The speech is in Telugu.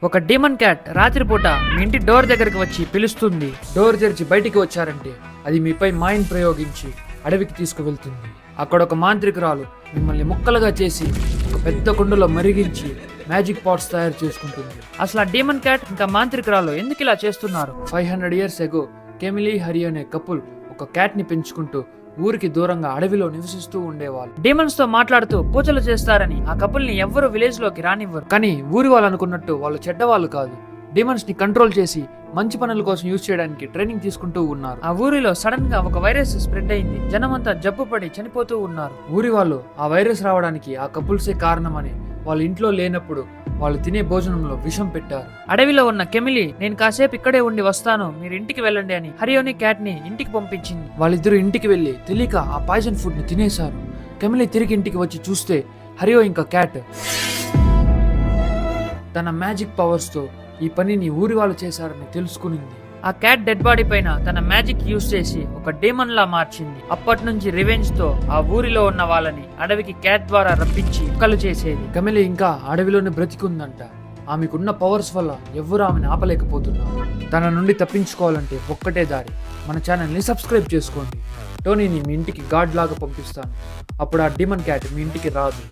ఒక డీమన్ క్యాట్ రాత్రిపూట మీ ఇంటి డోర్ దగ్గరికి వచ్చి పిలుస్తుంది. డోర్ తెరిచి బయటికి వచ్చారంటే అది మీపై మాయన్ ప్రయోగించి అడవికి తీసుకువెళ్తుంది. అక్కడ ఒక మాంత్రికురాలు మిమ్మల్ని ముక్కలుగా చేసి ఒక పెద్ద కుండలో మరిగించి మ్యాజిక్ పాట్స్ తయారు చేసుకుంటుంది. అసలు ఆ డీమన్ క్యాట్ ఇంకా మాంత్రికురాలు ఎందుకు ఇలా చేస్తున్నారు? 500 years ago కెమిలీ హరి అనే కపుల్ ఒక క్యాట్ ని పెంచుకుంటూ ఊరికి దూరంగా అడవిలో నివసిస్తూ ఉండేవాళ్ళు. డీమన్స్ తో మాట్లాడుతూ పూజలు చేస్తారని ఆ కపుల్ ని ఎవ్వరూ విలేజ్ లోకి రానివ్వరు. కానీ ఊరి వాళ్ళు అనుకున్నట్టు వాళ్ళు చెడ్డవాళ్ళు కాదు. డీమన్స్ ని కంట్రోల్ చేసి మంచి పనుల కోసం యూజ్ చేయడానికి ట్రైనింగ్ తీసుకుంటూ ఉన్నారు. ఆ ఊరిలో సడన్ గా ఒక వైరస్ స్ప్రెడ్ అయింది. జనమంతా జబ్బు పడి చనిపోతూ ఉన్నారు. ఊరి వాళ్ళు ఆ వైరస్ రావడానికి ఆ కపుల్సే కారణమని వాళ్ళ ఇంట్లో లేనప్పుడు వాళ్ళు తినే భోజనంలో విషం పెట్టారు. అడవిలో ఉన్న కెమిలి నేను కాసేపు ఇక్కడే ఉండి వస్తాను, మీరు ఇంటికి వెళ్ళండి అని హరియోని క్యాట్ ని ఇంటికి పంపించింది. వాళ్ళిద్దరూ ఇంటికి వెళ్లి తెలియక ఆ పాయిజన్ ఫుడ్ ని తినేశారు. కెమిలి తిరిగి ఇంటికి వచ్చి చూస్తే హరియో ఇంకా క్యాట్ తన మ్యాజిక్ పవర్స్ తో ఈ పనిని ఊరి వాళ్ళు చేశారని తెలుసుకునింది. ఆ క్యాట్ డెడ్ బాడీ పైన తన మ్యాజిక్ యూజ్ చేసి ఒక డీమన్ లా మార్చింది. అప్పటి నుంచి రివెంజ్ తో ఆ ఊరిలో ఉన్న వాళ్ళని అడవికి క్యాట్ ద్వారా రప్పించి ముక్కలు చేసేది. కమిలి ఇంకా అడవిలోనే బ్రతికుందంట. ఆమెకున్న పవర్స్ వల్ల ఎవ్వరూ ఆమెను ఆపలేకపోతున్నారు. తన నుండి తప్పించుకోవాలంటే ఒక్కటే దారి, మన ఛానల్ని సబ్స్క్రైబ్ చేసుకోండి. టోనీని మీ ఇంటికి గాడ్ లాగా పంపిస్తాను. అప్పుడు ఆ డీమన్ క్యాట్ మీ ఇంటికి రాదు.